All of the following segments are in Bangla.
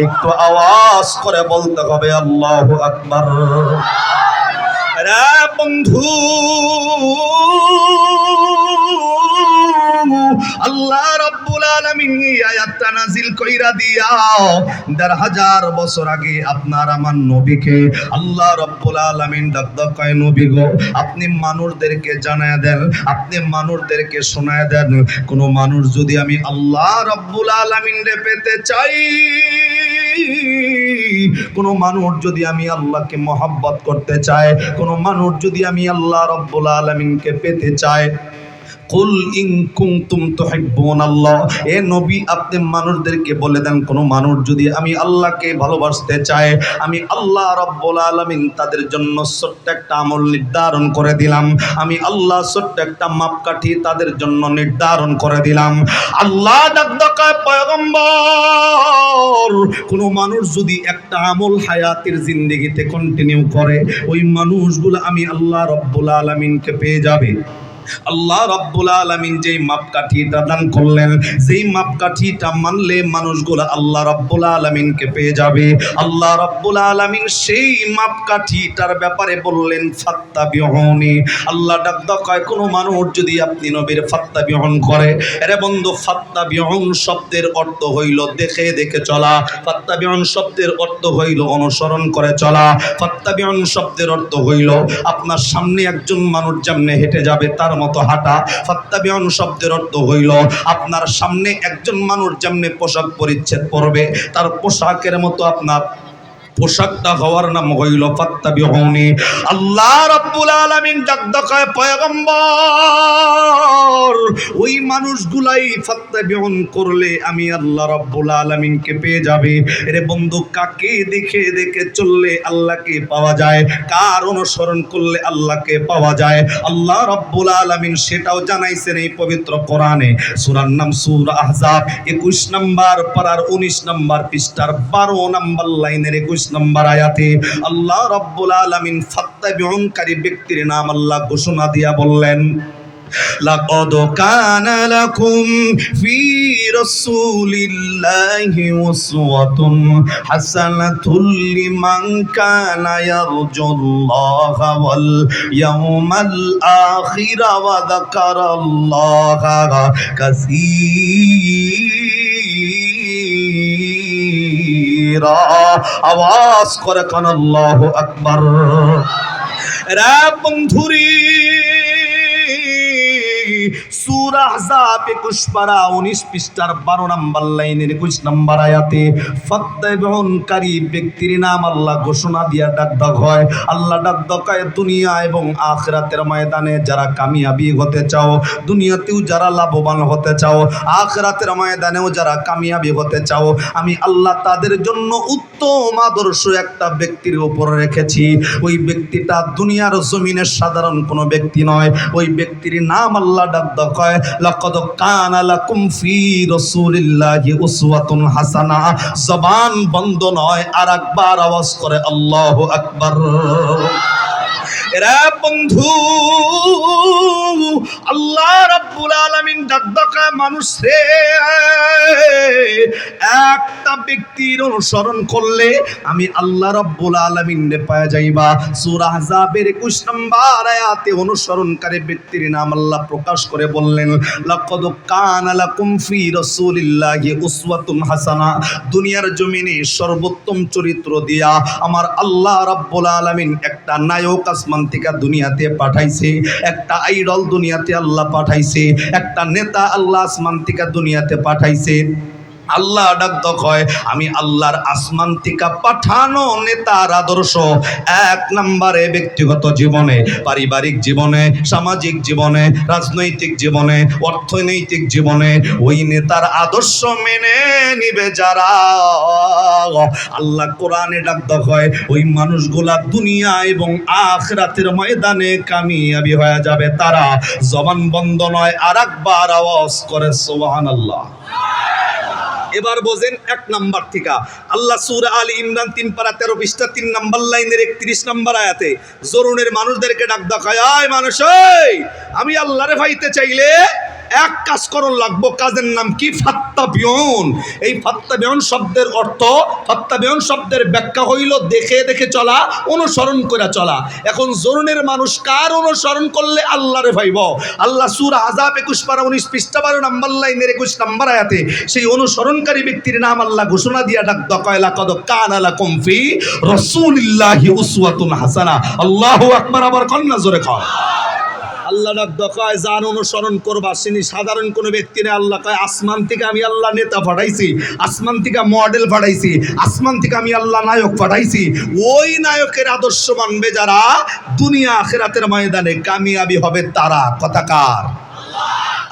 একটু আওয়াজ করে বলতে হবে আল্লাহু আকবার। রে বন্ধু, আল্লাহ রাব্বুল আলামিন এই আয়াতটা নাযিল কইরা দিয়া ১,৫০০ বছর আগে আপনার আমার নবীকে আল্লাহ রাব্বুল আলামিন ডাক কয়, নবী গো, আপনি মানুষদেরকে জানায় দেন, আপনি মানুষদেরকে শোনায় দেন, কোন মানুষ যদি আমি আল্লাহ রাব্বুল আলামিনকে পেতে চাই, কোন মানুষ যদি আমি আল্লাহকে মহব্বত করতে চায়, কোন মানুষ যদি আমি আল্লাহ রাব্বুল আলামিনকে পেতে চায়, কুল ইন কুনতুম তুহিব্বুনাল্লাহ, এ নবী আপনি মানুষদেরকে বলে দেন, কোন মানুষ যদি আমি আল্লাহকে ভালোবাসতে চায়, আমি আল্লাহ রাব্বুল আলামিন তাদের জন্য ছোট্ট একটা আমল নির্ধারণ করে দিলাম, আমি আল্লাহ ছোট্ট একটা মাপকাঠি তাদের জন্য নির্ধারণ করে দিলাম। আল্লাহ ডাক পয়গম্বর, কোন মানুষ যদি একটা আমল হায়াতের জিন্দেগিতে কন্টিনিউ করে, ওই মানুষগুলো আমি আল্লাহ রাব্বুল আলামিনকে পেয়ে যাবে। আল্লাহ রাব্বুল আলামিন যেই মাপকাঠিটা দান করলেন, যেই মাপকাঠিটা মানলে মানুষগুলো আল্লাহ রাব্বুল আলামিনকে পেয়ে যাবে, আল্লাহ রাব্বুল আলামিন সেই মাপকাঠিটার ব্যাপারে বললেন ফাত্তাবিউনি। আল্লাহ ডাক কয়, কোন মানুষ যদি আপনি নবীর ফাত্তাবিউন করে, আরে বন্ধু, ফাত্তাবিউন শব্দের অর্থ হইল দেখে দেখে চলা, ফাত্তাবিউন শব্দের অর্থ হইল অনুসরণ করে চলা, ফাত্তাবিউন শব্দের অর্থ হইল আপনার সামনে একজন মানুষ যেমনে হেঁটে যাবে তার মতো হাঁটা। ফাত্তাবিউন শব্দের অর্থ হইল আপনার সামনে একজন মানুষ যেমনে পোশাক পরিচ্ছদ পরবে তার পোশাকের মতো আপনার পোশাকটা হওয়ার নাম হইল ফাত্তাবিউনি। আল্লাহ রাব্বুল আলামিন ডাক কয়, পয়গম্বর, ওই মানুষগুলাই ফাত্তাবিউন করলে আমি আল্লাহ রাব্বুল আলামিনকে পেয়ে যাবে। রে বন্ধু, কাকে দেখে দেখে চললে আল্লাহকে পাওয়া যায়, কার অনুসরণ করলে আল্লাহকে পাওয়া যায়, আল্লাহ রাব্বুল আলামিন সেটাও জানাইছেন এই পবিত্র কোরআনে। সূরার নাম সূরা আহজাব, ২১ নম্বর পারার ১৯ নম্বর পৃষ্ঠার ১২ নম্বর লাইনের ২১ নম্বর আয়াতে আল্লাহ রাব্বুল আলামিন ফাত্তাবিউনকারী ব্যক্তির নাম আল্লাহ ঘোষণা দিয়া বললেন, লাকাদ কানা লাকুম ফি রাসূলিল্লাহি উসওয়াতুন হাসানাতুল লিমান কানা ইয়ারজুল্লাহা ওয়াল ইয়াউমাল আখির ওয়া যাকারাল্লাহা কাসীরা। আওয়াজ করে কান আল্লাহু আকবার। রে বন্ধুরি, সূরা আহজাব ২১ পারা ১৯ পৃষ্ঠার ১২ নম্বর লাইনের ২১ নম্বর আয়াতে ফাত্তাবিউনকারী ব্যক্তির নাম আল্লাহ ঘোষণা দিয়া ডাক হয়। আল্লাহ ডাক হয়, দুনিয়া এবং আখিরাতের ময়দানে যারা কামিয়াবি হতে চাও, দুনিয়াতেও যারা লাভবান হতে চাও, আখিরাতের ময়দানেও যারা কামিয়াবি হতে চাও, আমি আল্লাহ তাদের জন্য উত্তম আদর্শ একটা ব্যক্তির উপর রেখেছি। ওই ব্যক্তিটা দুনিয়ার জমিনের সাধারণ কোনো ব্যক্তি নয়, ওই ব্যক্তির নাম আল্লাহ ডাক কয়, লাকাদ কানা লাকুম ফি রাসূলিল্লাহি উসওয়াতুন হাসানা। জবান বন্ধ নয়, আরেকবার আওয়াজ করে আল্লাহু আকবার। এরা বন্ধু, আল্লাহ রাব্বুল আলামিন ডাক মানুষ রে, একটা ব্যক্তির অনুসরণ করলে আমি আল্লাহ রাব্বুল আলামিনকে পাওয়া যাইবা। সূরা আহজাবের ২১ নম্বর আয়াতে অনুসরণকারী ব্যক্তির নাম আল্লাহ প্রকাশ করে বললেন, লাকাদ কানা লাকুম ফি রাসূলিল্লাহি উসওয়াতুন হাসানা। দুনিয়ার জমিনে সর্বোত্তম চরিত্র দিয়া আমার আল্লাহ রাব্বুল আলামিন একটা নায়ক আসমান থেকে দুনিয়াতে পাঠাইছে, একটা আইডল দুনিয়াতে আল্লাহ পাঠাইছে, একটা নেতা আল্লাহ আসমান থেকে দুনিয়াতে পাঠাইছে। আল্লাহ ডাক হয়, আমি আল্লাহর আসমান থেকে পাঠানো নেতার আদর্শ ১ নম্বরে ব্যক্তিগত জীবনে, পারিবারিক জীবনে, সামাজিক জীবনে, রাজনৈতিক জীবনে, অর্থনৈতিক জীবনে ওই নেতার আদর্শ মেনে নিবে যারা, আল্লাহ কোরআনে ডাক হয়, ওই মানুষগুলা দুনিয়া এবং আখিরাতের ময়দানে কামিয়াবি হয়ে যাবে তারা। জবান বন্ধ নয়, আরেকবার আওয়াজ করে সুবহানাল্লাহ। এবার বোঝেন ১ নাম্বার থেকে আল্লাহ সূরা আলী ইমরান ৩ পারা ১৩ পৃষ্ঠা ৩ নম্বর লাইনের ৩১ নম্বর আয়াতে জরুনের মানুষদেরকে ডাক দেখায়, আয় মানুষ, আমি আল্লাহরে পাইতে চাইলে এক কাজ করণ লাগবো, কাজের নাম কি? ফাত্তাবিউন। এই ফাত্তাবিউন শব্দের অর্থ, ফাত্তাবিউন শব্দের ব্যাখ্যা হইল দেখে দেখে চলা, অনুসরণ করে চলা। এখন জরুনের মানুষ কার অনুসরণ করলে আল্লাহরে ভাইব? আল্লাহ সূরা আযাব 21 পৃষ্ঠা 12 নম্বর লাইনের 21 নম্বর আয়াতে সেই অনুসরণকারী ব্যক্তির নাম আল্লাহ ঘোষণা দিয়া ডাক দকায়, লাকাদ কানা লাকুম ফি রাসূলিল্লাহি উসওয়াতুন হাসানাহ। আল্লাহু আকবার। আবার কন্যা জোরে কয়। আল্লাহ ডাক দকায় যার অনুসরণ করবা তিনি সাধারণ কোনো ব্যক্তি না। আল্লাহ কয় আসমান থেকে আমি আল্লাহ নেতা পাঠাইছি, আসমান থেকে মডেল পাঠাইছি, আসমান থেকে আমি আল্লাহ নায়ক পাঠাইছি। ওই নায়কের আদর্শ মানবে যারা, দুনিয়া আখিরাতের ময়দানে কামিয়াবি হবে তারা। কথাকার।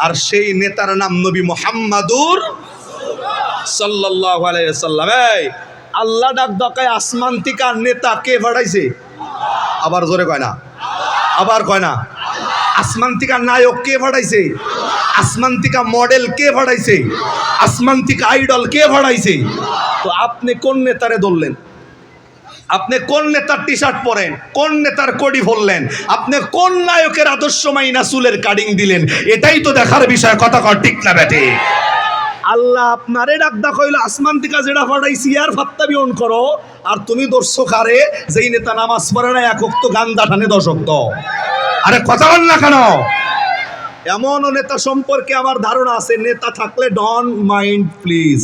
আর সেই নেতার নাম নবী মুহাম্মাদুর সাল্লাল্লাহু আলাইহি ওয়াসাল্লাম। এই আল্লাহ ডাক দকায় আসমান থেকে নেতা কে পাঠাইছে? আবার জোরে কয় না, আবার কয় না। আসমান থেকে নায়ক কে পাঠাইছে? আসমান থেকে মডেল কে পাঠাইছে? আসমান থেকে আইডল কে পাঠাইছে? তো আপনি কোন নেতারে ধরলেন? আপনি কোন নেতার টি শার্ট পরেন? কোন নেতার কোডি পরলেন? আপনি কোন নায়কের আদর্শ মাইনা চুলের কাটিং দিলেন? এটাই তো দেখার বিষয়। কথা কর ঠিক না বেটে? আল্লাহ আপনারে ডাক দা কইলো আসমান থেকে যেটা পাঠাইছি আর ফাত্তাবিউন করো, আর তুমি দর্শক আরে যেই নেতা নামাজ পড়ে না, এক ওয়াক্ত গান্দা টানে দর্শক। তো আরে কথা বল না কেন? এমনও নেতা সম্পর্কে আমার ধারণা আছে, নেতা থাকলে ডন মাইন্ড প্লিজ।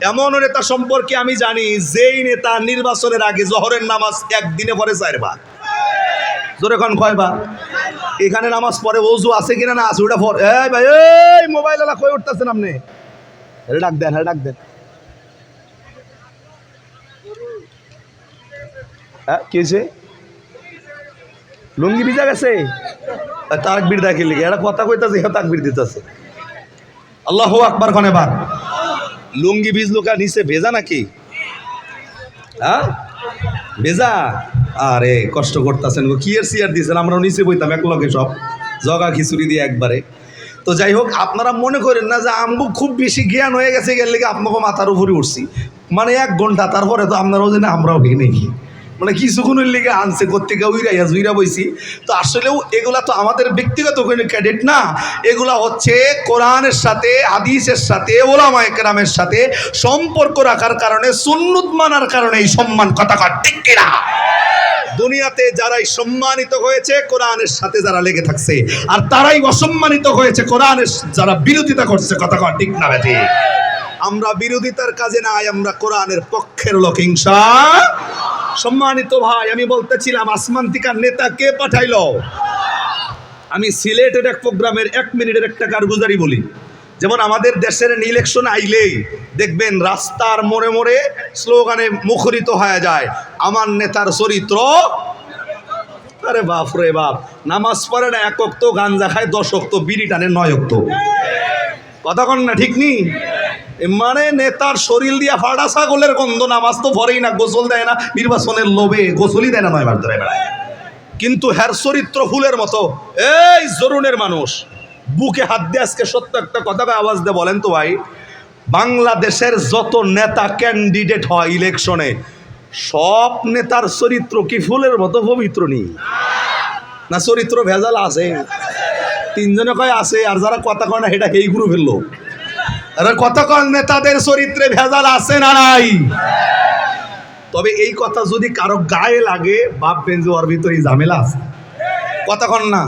এমনও নেতা সম্পর্কে আমি জানি যেই নেতা নির্বাচনের আগে জোহরের নামাজ একদিনে পড়ে 4 বার। জোরে কোন কয়বার? এখানে নামাজ পড়ে ওযু আছে কিনা না আছে ওটা পড়ে। এই ভাই, এই মোবাইল ওলা কই উঠতেছেন আপনি? আরে ডাক দেন, আরে ডাক দেন। হ্যাঁ কি হয়েছে? লুঙ্গি ভিজা গেছে? তাকবীর দেখে লিখে এটা কথা কইতাছে, তাকবীর দিতেছে। আল্লাহু আকবার। কনে বার লুঙ্গি ভিজলো কা নিচে ভেজা নাকি? হ্যাঁ ভেজা। আরে কষ্ট করতেছেন গো, কি এর সিয়ার দিয়েছেন? আমরাও নিচে বইতাম এক লগে সব জগা খিচুড়ি দিয়ে একবারে। তো যাই হোক, আপনারা মনে করেন না যে আমগো খুব বেশি জ্ঞান হয়ে গেছে, গেলে আপনাকে মাথার উপরে উঠছি মানে 1 ঘন্টা, তারপরে তো আপনারাও জানেন আমরাও ভেঙে নেই, মানে কিছুক্ষণের লিগে আনছে কোত্থেকে উইরাইয়া জুইরা বইছি। তো আসলেও এগুলা তো আমাদের ব্যক্তিগত কোনো ক্রেডিট না, এগুলা হচ্ছে কোরআনের সাথে হাদিসের সাথে ওলামায়ে কেরামের সাথে সম্পর্ক রাখার কারণে, সুন্নত মানার কারণে এই সম্মান। কথা কর ঠিক কিনা? দুনিয়াতে যারাই সম্মানিত হয়েছে কোরআনের সাথে যারা লেগে থাকছে, আর তারাই অসম্মানিত হয়েছে কোরআনের যারা বিরোধিতা করছে। কথা কর ঠিক না বেঠি? আমরা বিরোধিতার কাজে নাই, আমরা কোরআনের পক্ষের লোক ইনশাআল্লাহ। সম্মানিত ভাই, আমি বলতেছিলাম আসমান থেকে নেতা কে পাঠাইলো? আমি সিলেটের এক প্রোগ্রামের 1 মিনিটের একটা কারগুজারি বলি। যেমন আমাদের দেশের ইলেকশন আইলেই দেখবেন রাস্তার মোড়ে মোড়ে স্লোগানে মুখরিত হয়ে যায়, আমার নেতার চরিত্র। আরে বাপ রে বাপ, নামাজ পড়ে না 1 ওয়াক্ত, গাঞ্জা খায় 10 ওয়াক্ত, বিড়ি টানে 9 ওয়াক্ত। কথা কন না ঠিক নি? মানে নেতার শরীর দিয়া ফাড়া ছাগলের গন্ধ, নামাজ তো ভরেই না, গোসল দেয় না, নির্বাচনের লোভে গোসলই দেয় না 9 বার ধরে বেড়ায়। কিন্তু হ্যার চরিত্র ফুলের মতো। এই জরুনের মানুষ বুকে হাত দিয়ে আজকে সত্য একটা কথা আওয়াজ দিয়ে বলেন তো ভাই, বাংলাদেশের যত নেতা ক্যান্ডিডেট হয় ইলেকশনে, সব নেতার চরিত্র কি ফুলের মতো পবিত্র নেই? না চরিত্র ভেজাল আছে? 3 জনে কয় আছে, আর যারা কথা কয় না সেটা এই গ্রুপের লোক। আরে কথা কয় নেতাদের চরিত্রে ভেজাল আছে না নাই? তবে এই কথা যদি কারো গায়ে লাগে ভাববেন যে ওর ভিতরে ঝামেলা আছে। কথা কন না?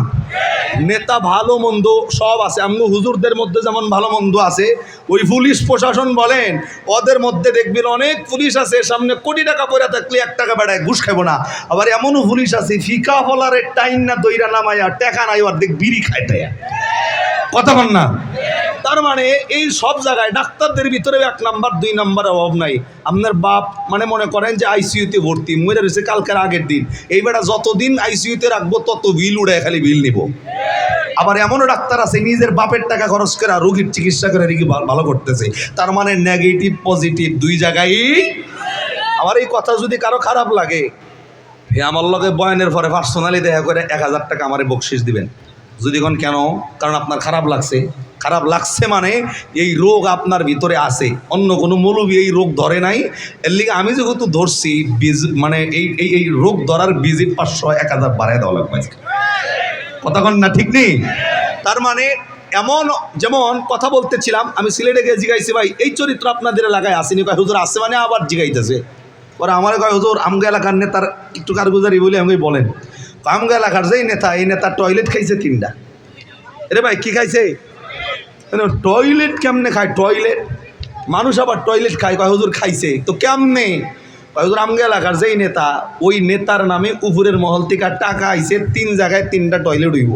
নেতা ভালো মন্দ সব আছে, আমগো হুজুরদের মধ্যে যেমন ভালো মন্দ আছে, ওই পুলিশ প্রশাসন বলেন ওদের মধ্যে দেখবেন অনেক পুলিশ আছে সামনে কোটি টাকা পয়সা থাকলে 1 টাকা বেড়ায় ঘুষ খাবো না। আবার এমনও পুলিশ আছে ফিকা ফলারের টাইম না দইরা নামাইয়া টাকা নাই অর্ধেক বিড়ি খায় টায়া। কথা বল না? তার মানে এই সব জায়গায় ডাক্তারদের ভিতরে 1 নাম্বার 2 নাম্বার অভাব নাই। আপনার বাপ মানে মনে করেন যে আইসিইউতে ভর্তি, মরে রয়েছে কালকের আগের দিন, এই বেটা যতদিন আইসিইউতে রাখবো তত বিল উড়ে খালি বিল নিব। আবার এমনও ডাক্তার আছে নিজের বাপের টাকা খরচ করে রোগীর চিকিৎসা করে রোগী ভালো করতেছে। তার মানে নেগেটিভ পজিটিভ 2 জায়গায়। আমার এই কথা যদি কারো খারাপ লাগে, আমার লগে বয়ানের পরে পার্সোনালি দেখা করে 1000 টাকা আমারে বকশিস দিবেন। যদি কোন কেন? কারণ আপনার খারাপ লাগছে। খারাপ লাগছে মানে এই রোগ আপনার ভিতরে আছে, অন্য কোনো মৌলবী এই রোগ ধরে নাই। এর লিগে আমি যেহেতু ধরছি, মানে এই রোগ ধরার ভিজিট 500 1000 বাড়ায় দেওয়া লাগবে। কথা কন না ঠিক নেই? তার মানে এমন যেমন কথা বলতেছিলাম, আমি সিলেটে গিয়ে জিগাইছি ভাই এই চরিত্র আপনাদের এলাকায় আসেনি, কয় হুজুর আসে মানে আবার জিগাইতেছে। পরে আমার কয় হুজুর আমগা এলাকার নেতার একটু কারগুজারি বলে আমি বলেন, আমগা এলাকার যেই নেতা, এই নেতা টয়লেট খাইছে 3টা। রে ভাই কি খাইছে? টয়লেট কেমনে খায়? টয়লেট মানুষ আবার টয়লেট খায়? কয় হুজুর খাইছে তো কেমনে? কয় হুজুর আমগা এলাকার যেই নেতা, ওই নেতার নামে উপরের মহল থেকে টাকা আইছে 3 জায়গায় 3টা টয়লেট হইব,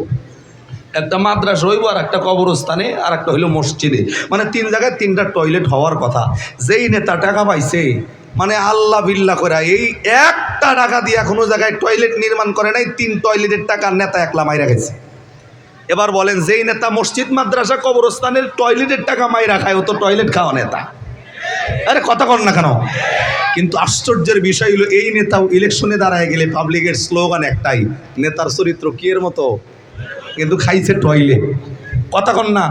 একটা মাদ্রাসা হইব, আর একটা কবরস্থানে, আর একটা হইল মসজিদে, মানে 3 জায়গায় 3টা টয়লেট হওয়ার কথা। যেই নেতা টাকা পাইছে, মানে আল্লাহ বিল্লাহ করে এই একটা টাকা দিয়ে কোনো জায়গায় টয়লেট নির্মাণ করে নাই, 3 টয়লেটের টাকা নেতা একলা মাইরা গেছে। এবার বলেন যেই নেতা মসজিদ মাদ্রাসা কবরস্থানের টয়লেটের টাকা মাইরা খায়, ও তো টয়লেট খাওয়া নেতা। আরে কথা কন না কেন? কিন্তু আশ্চর্যের বিষয় হলো এই নেতাও ইলেকশনে দাঁড়ায় গেলে পাবলিকের স্লোগান একটাই, নেতার চরিত্র কি এর মতো, কিন্তু খাইছে টয়লেট। কথা কন না?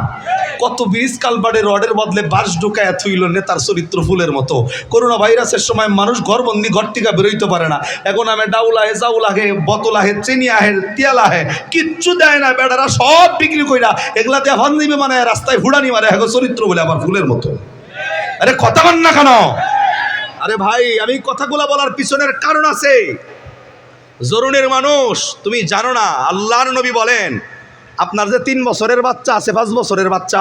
কত ব্রিজ কালভার্টে রডের বদলে বাঁশ ঢুকায় থুইল নেতার চরিত্র ফুলের মতো। করোনা ভাইরাসের সময় মানুষ ঘরবন্দি, ঘর থেকে বেরোইতে পারে না, এখন আমি ডাউল আহে, চাউল আহে, বোতল আহে, চিনি আহে, তেল আহে, কিচ্ছু দেয় না, বেটারা সব বিক্রি কইরা এগুলা দিয়ে ভান্দিবে, মানে রাস্তায় হুড়ানি মারে, এখন চরিত্র বলে আবার ফুলের মতো। আরে কথা কন না কেন? আরে ভাই আমি কথাগুলা বলার পিছনের কারণ আছে। জরুনের মানুষ তুমি জানো না, আল্লাহর নবী বলেন আপনার যে 3 বছরের বাচ্চা আছে, 5 বছরের বাচ্চা,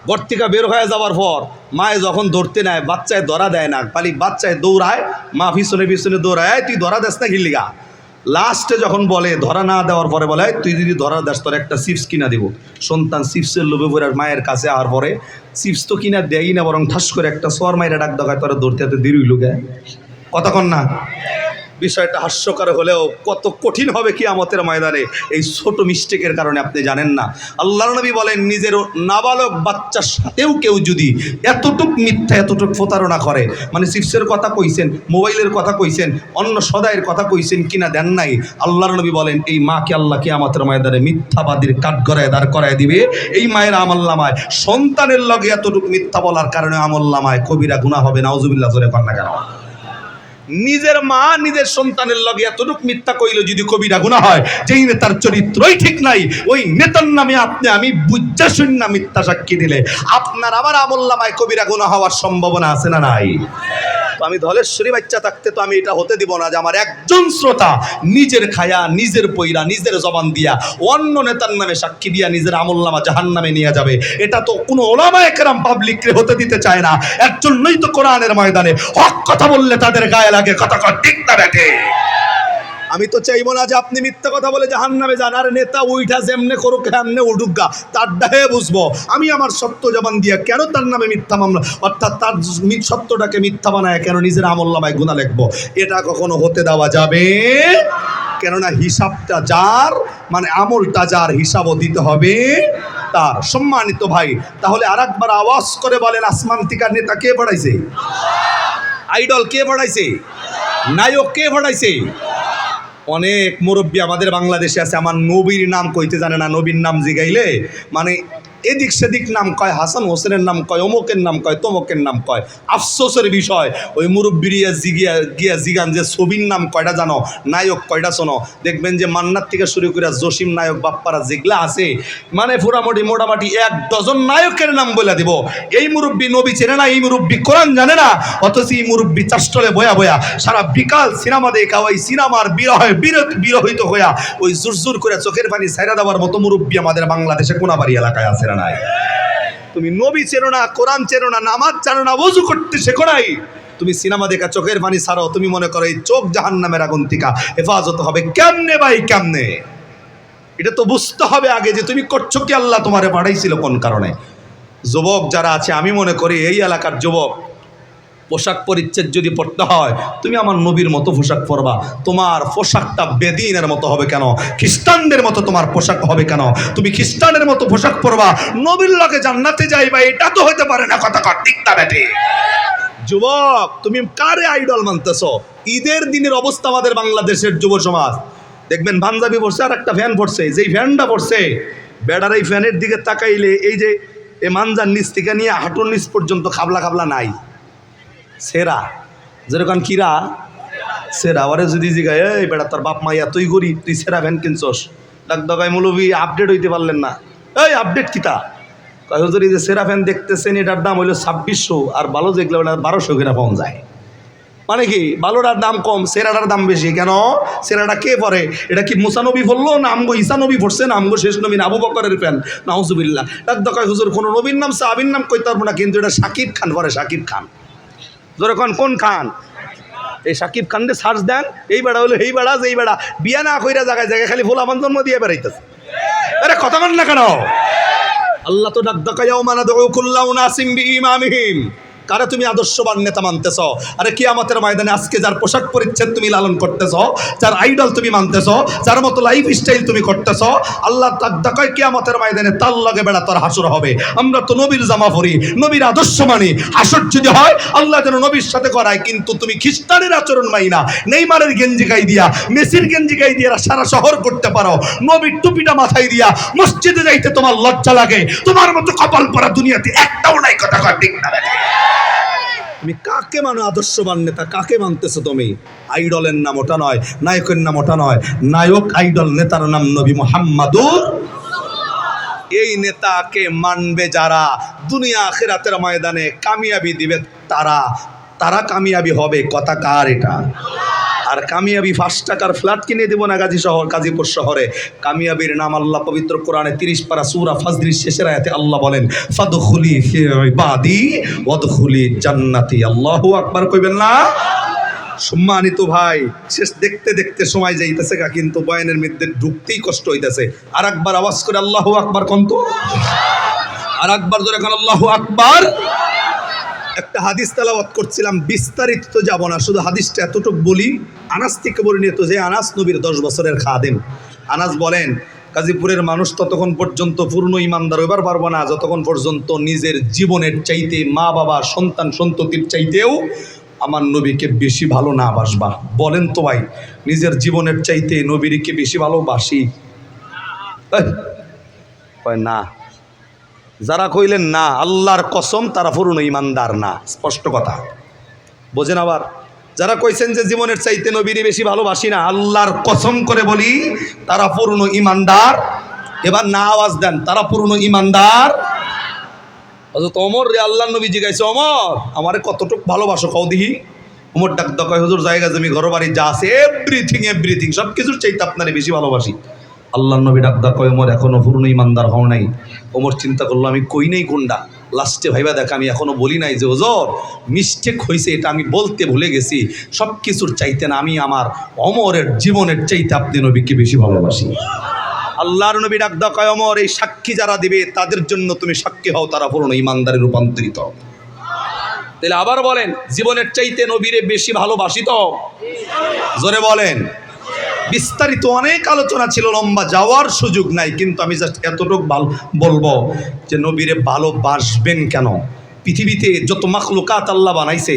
ঘর থেকে বের হয়ে যাওয়ার পর মায়ে যখন ধরতে নেয়, বাচ্চায় ধরা দেয় না, খালি বাচ্চায় দৌড়ায়, মা পিছনে পিছনে দৌড়ায়, তুই ধরা দেস না গিল্লিগা। লাস্টে যখন বলে ধরা না দেওয়ার পরে বলে তুই যদি ধরা দেস তোর একটা চিপস কিনা দিব। সন্তান চিপসের লোভে পড়ে মায়ের কাছে আওয়ার পরে চিপস তো কিনা দেয়ই না, বরং ঠাস করে একটা সর মাইরা ডাক দেখায়, তোরা ধরতে এত দেরি হইল গে। কতক্ষণ না? বিষয়টা হাস্যকর হলেও কত কঠিন হবে কিয়ামতের ময়দানে এই ছোট মিস্টেকের কারণে, আপনি জানেন না। আল্লাহর নবী বলেন নিজের নাবালক বাচ্চার সাথেও কেউ যদি এতটুক মিথ্যা, এতটুক প্রতারণা করে, মানে চিপসের কথা কইছেন, মোবাইলের কথা কইছেন, অন্য সদাইয়ের কথা কইছেন, কিনা দেন নাই, আল্লাহর নবী বলেন এই মাকে আল্লাহ কিয়ামতের ময়দানে মিথ্যাবাদীর কাঠগড়ায় দাঁড় করায় দিবে। এই মায়ের আমলনামায় সন্তানের লগে এতটুক মিথ্যা বলার কারণে আমলনামায় কবিরা গুনাহ হবে। নাউজুবিল্লাহ, জোরে কর না কেন? নিজের মা নিজের সন্তানের লগে এতটুক মিথ্যা কইলে যদি কবিরা গুনাহ হয়, যেই নেতার চরিত্রই ঠিক নাই, ওই নেতার নামে আপনি আমি বুজ্জা শূন্য মিথ্যা সাক্ষী দিলে আপনার আমার আমলনামায় কবিরা গুনাহ হওয়ার সম্ভাবনা আছে না নাই? তো আমি ধলেশ্বরী বাচ্চা থাকতে তো আমি এটা হতে দিব না যে আমার একজন শ্রোতা নিজের খায়া, নিজের পইরা, নিজের জবান দিয়া অন্য নেতার নামে সাক্ষী দিয়া নিজের আমলনামা জাহান্নামে নিয়ে যাবে। এটা তো কোনো ওলামায়ে কেরাম পাবলিককে হতে দিতে চায় না। এর জন্যই তো কোরআনের ময়দানে হক কথা বললে তাদের গায়ে লাগে। কথা কর ঠিক না বেটে? আমি তো চাইবো না যে আপনি মিথ্যা কথা বলে জাহান্নামে যান, আর নেতা উইঠা যেমনে করুক এমনে উঠুক গা, তার দাহে বুঝবো। আমি আমার সত্য জবান দিয়া কেন তার নামে মিথ্যা মামলা, অর্থাৎ তার সত্যটাকে মিথ্যা বানায় কেন নিজের আমলনামায় গুনাহ লিখবো? এটা কখনো হতে দেওয়া যাবে। কেননা হিসাবটা যার, মানে আমলটা যার, হিসাবও দিতে হবে তার। সম্মানিত ভাই, তাহলে আর একবার আওয়াজ করে বলেন আসমান থেকে নেতা কে পড়াইছে? আইডল কে পড়াইছে? নায়ক কে পড়াইছে? অনেক মুরব্বী আমাদের বাংলাদেশে আছে, আমার নবীর নাম কইতে জানে না। নবীর নাম জিগাইলে মানে এদিক সেদিক নাম কয়, হাসান হোসেনের নাম কয়, অমুকের নাম কয়, তমুকের নাম কয়। আফসোসের বিষয় ওই মুরব্বীরিয়া গিয়া জিগান যে ছবির নাম কয়টা জানো, নায়ক কয়টা শোনো। দেখবেন যে মান্নার থেকে শুরু করে জসিম নায়ক বাপ্পারা যেগুলা আছে, মানে মোটামুটি 1 ডজন নায়কের নাম বলে দিব। এই মুরব্বী নবী চেনে না, এই মুরব্বী কোরআন জানে না, অথচ এই মুরব্বী চাষ্টলে বয়া বয়া সারা বিকাল সিনেমা দেখা, ওই সিনেমার বিরহিত হইয়া ওই জোর করে চোখের পানি ছাইরা দেওয়ার মতো মুরব্বী আমাদের বাংলাদেশে কোনাবাড়ি এলাকায় আছে না নাই? তুমি নবী চেনো না, কোরআন চেনো না, নামাজ জানো না, ওযু করতে শেখো নাই, তুমি সিনেমা দেখা চোখের পানি ছাড়ো, তুমি মনে করো এই চোখ জাহান্নামের আগুন থেকে হেফাজত হবে। কেমনে ভাই কেমনে? এটা তো বুঝতে হবে আগে যে তুমি করছো কি, আল্লাহ তোমারে পাঠাইছিল কোন কারণে। যুবক যারা আছে, আমি মনে করি এই এলাকার যুবক, পোশাক পরিচ্ছেদ যদি পড়তে হয়, তুমি আমার নবীর মতো পোশাক পরবা। তোমার পোশাকটা বেদিনের মতো হবে কেন? খ্রিস্টানদের মতো তোমার পোশাক হবে কেন? তুমি খ্রিস্টানের মতো পোশাক পরবা, নবীর লগে জান্নাতে যাইবা, এটা তো হতে পারে না। কথা কর ঠিক না বেটে? যুবক তুমি কারে আইডল মানতেছো? ঈদের দিনের অবস্থা আমাদের বাংলাদেশের যুব সমাজ, দেখবেন পাঞ্জাবি পড়ছে আর একটা ফ্যান পড়ছে, যেই ফ্যানটা পড়ছে বেড়ার এই ফ্যানের দিকে তাকাইলে এই যে এই মানজার নিচ থেকে নিয়ে হাঁটুর নিচ পর্যন্ত খাবলা খাবলা নাই, সেরা যেরকম কিরা সেরা। ওরে যদি জিগায় এই বেড়া তোর বাপ মাইয়া তুই গরিব, তুই সেরা ভ্যান কিনছস, ডাক দগাই মৌলবি আপডেট হইতে পারলেন না। এই আপডেট কিতা? হুজুর এই যে সেরা ফ্যান দেখতেছেন এটার দাম হইলো 2600, আর ভালো যেগুলো 1200 করে পাওয়া যায়। মানে কি ভালোটার দাম কম, সেরাটার দাম বেশি। কেন? সেরাটা কে পরে? এটা কি মুসা নবী পড়লো না আমগো ঈসা নবী পড়ছে না আমগো শেষ নবী আবু বকরের ফ্যান? নাউজুবিল্লাহ। ডাক হুজুর কোনো নবীর নাম সাহাবীর নাম কইতে পারবো না, কিন্তু এটা শাকিব খান পরে, শাকিব খান। জোরে কোন খান? এই শাকিব খানকে সার্চ দেন, এই বেড়া হলো এই বেড়া, যেই বেড়া বিয়া না কইরা জায়গায় জায়গায় খালি ফুল আমার জন্ম দিয়ে বেড়াইতেছে। আরে কথা বল না কেন? আল্লাহ তো ডাক ইয়াউমা নাদউ কুল্লা উনাসিম বিইমামিহিম। কারে তুমি আদর্শবান নেতা মানতেছ? আরে কিয়ামতের ময়দানে আজকে যার পোশাক পরিচ্ছদ তুমি লালন করতেছ, যার আইডল তুমি মানতেছ, যার মতো লাইফ স্টাইল তুমি করতেছ, আল্লাহ ডাক কিয়ামতের ময়দানে তার লগে বেড়া তোর হাসর হবে। আমরা তো নবীর জামা পরি, নবীর আদর্শ মানি। হাসর যদি হয় আল্লাহ যেন নবীর সাথে করায়, কিন্তু তুমি খ্রিস্টানের আচরণ মাই না, নেইমারের গেঞ্জি গাই দিয়া, মেসির গেঞ্জি গাই দিয়া সারা শহর করতে পারো, নবীর টুপিটা মাথায় দিয়া মসজিদে যাইতে তোমার লজ্জা লাগে। তোমার মতো কপাল পরা দুনিয়াতে একটাও নাই। কথা কয় ঠিক না? তুমি কাকে মানো আদর্শবান নেতা? কাকে মানতেছো তুমি? আইডলের নাম ওটা নয়, নায়কের নাম ওটা নয়। নায়ক আইডল নেতার নাম নবী মুহাম্মাদুর। এই নেতাকে মানবে যারা, দুনিয়া আখিরাতের ময়দানে কামিয়াবি দিবে তারা কামিয়াবি হবে। কথা কার এটা? আর কামিয়াবি 5 টাকার ফ্ল্যাট কিনে দেব না গাজীপুর শহরে। কামিয়াবির নাম আল্লাহ পবিত্র কোরআনে 30 পারা সূরা ফাজরির শেষের আয়াতে আল্লাহ বলেন, ফাদখুলি ফি ইবাদি ওয়াদখুলি জান্নাতি। আল্লাহু আকবার কইবেন না? সম্মানিত ভাই, শেষ দেখতে দেখতে সময় যাইতেছে, কিন্তু বয়ানের মধ্যে ঢুকতেই কষ্ট হইতেছে। আর একবার আওয়াজ করে আল্লাহু আকবার কন্ত, আর একবার জোরে কোন আল্লাহু আকবার। একটা হাদিস তেলাওয়াত করছিলাম, বিস্তারিত তো যাব না, শুধু হাদিসটা এতটুকু বলি। আনাস থেকে বর্ণিত, যে আনাস নবীর 10 বছরের খাদেম। আনাস বলেন, গাজীপুরের মানুষ ততক্ষণ পর্যন্ত পূর্ণ ইমানদার হইবার পারবো না যতক্ষণ পর্যন্ত নিজের জীবনের চাইতে, মা বাবা সন্তান সন্ততির চাইতেও আমার নবীকে বেশি ভালো না বাসবা। বলেন তো ভাই, নিজের জীবনের চাইতে নবীকে বেশি ভালোবাসি? না। যারা কইলেন না আল্লাহর কসম, তারা পূর্ণ ইমানদার না। স্পষ্ট কথা বোঝেন। আবার যারা কইছেন যে জীবনের চাইতে নবীরে বেশি ভালোবাসি না, আল্লাহর কসম করে বলি তারা পূর্ণ ইমানদার। এবার না আওয়াজ দেন, তারা পূর্ণ ইমানদার। হযরত ওমর রে আল্লাহর নবী জিজ্ঞাসা, ওমর আমারে কতটুকু ভালোবাসো কও দেখি। ওমর ডাক কয়, হুজুর জায়গা জমি ঘর বাড়ি যা আছে এভরিথিং সব কিছুর চাইতে আপনারে বেশি ভালোবাসি। আল্লাহর নবী ডাক কয়, ওমর এখনো পূর্ণ ইমানদার হও নাই। ওমর চিন্তা করলো, আমি কই নাই কোনটা। লাস্টে ভাইবা দেখ, আমি এখনো বলি নাই যে হুজুর মিস্টেক হয়েছে, এটা আমি বলতে ভুলে গেছি। সব কিছুর চাইতে না, আমি আমার ওমরের জীবনের চাইতে আপনি নবীকে বেশি ভালোবাসি। আল্লাহর নবী ডাক কয়, ওমর এই সাক্ষী যারা দিবে তাদের জন্য তুমি সাক্ষী হও, তারা পূর্ণ ইমানদারে রূপান্তরিত। তাহলে আবার বলেন, জীবনের চাইতে নবীরে বেশি ভালোবাসি তো? জোরে বলেন। বিস্তারিত অনেক আলোচনা ছিল, লম্বা যাওয়ার সুযোগ নাই, কিন্তু আমি জাস্ট এতটুকু বলবো যে নবীরে ভালোবাসবেন কেন? পৃথিবীতে যত মাখলুকাত আল্লাহ বানাইছে,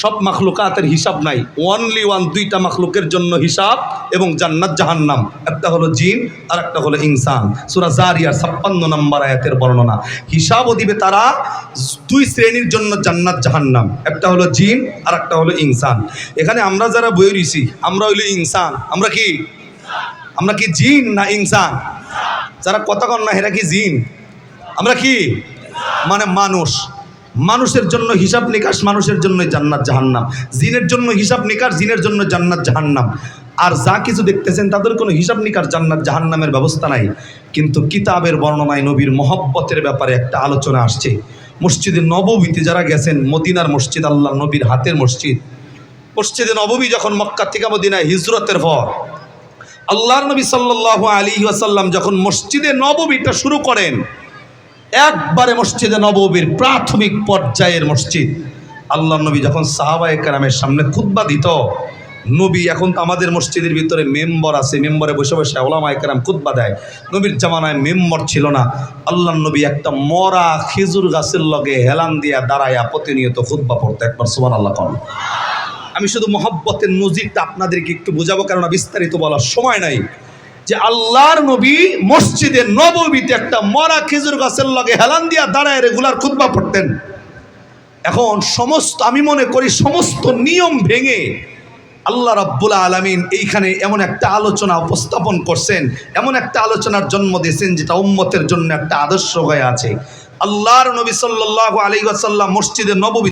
সব মাখলুকাতের হিসাব নাই। অনলি ওয়ান, 2টা মাখলুকের জন্য হিসাব এবং জান্নাত জাহান্নাম। একটা হলো জিন আর একটা হলো ইনসান। সূরা জারিয়ার 56 নম্বর আয়াতের বর্ণনা। হিসাবও দিবে তারা 2 শ্রেণীর জন্য জান্নাত জাহান্নাম, একটা হলো জিন আর একটা হলো ইনসান। এখানে আমরা যারা বই রইছি, আমরা হইলো ইনসান। আমরা কি জিন না ইনসান? যারা কথা কন না এরা কি জিন? আমরা কি? মানে মানুষের জন্য হিসাব নিকাশ, মানুষের জন্য জান্নাত জাহান্নাম। জিনের জন্য হিসাব নিকাশ, জিনের জন্য জান্নাত জাহান্নাম। আর যা কিছু দেখতেছেন তাদের কোনো হিসাব নিকাশ, জান্নাত জাহান্নামের ব্যবস্থা নাই। কিন্তু কিতাবের বর্ণনায় নবীর মহব্বতের ব্যাপারে একটা আলোচনা আসছে। মসজিদে নববীতে যারা গেছেন, মদিনার মসজিদ আল্লাহ নবীর হাতের মসজিদ। মসজিদে নববী যখন মক্কা থেকে মদিনায় হিজরতের পর আল্লাহর নবী সাল্লাল্লাহু আলাইহি ওয়াসাল্লাম যখন মসজিদে নববীটা শুরু করেন, একবারে মসজিদে নববীর প্রাথমিক পর্যায়ের মসজিদ, আল্লাহর নবী যখন সাহাবায়ে কেরামের সামনে খুতবা দিত, নবী এখন তো আমাদের মসজিদের ভিতরে মেম্বর আছে, মেম্বরে বসে বসে ওলামায়ে কেরাম খুতবা দেয়। নবীর জামানায় মেম্বর ছিল না। আল্লাহর নবী একটা মরা খেজুর গাছের লগে হেলান দিয়া দাঁড়ায়া প্রতিনিয়ত খুতবা পড়তো। একবার সুবহানাল্লাহ কোন। আমি শুধু মহব্বতের নজিরটা আপনাদেরকে একটু বোঝাবো, কারণ বিস্তারিত বলার সময় নাই। যে আল্লাহর নবী মসজিদে নববীতে একটা মরা খেজুর গাছের লগে হেলান দিয়া দাঁড়ায় রেগুলার খুতবা পড়তেন। এখন আমি মনে করি সমস্ত নিয়ম ভেঙে আল্লাহ রাব্বুল আলামিন এইখানে এমন একটা আলোচনা উপস্থাপন করছেন, এমন একটা আলোচনার জন্ম দিয়েছেন যেটা উম্মতের জন্য একটা আদর্শ হয়ে আছে। আল্লাহর নবী সাল্লাল্লাহু আলাইহি ওয়াসাল্লাম মসজিদে নববী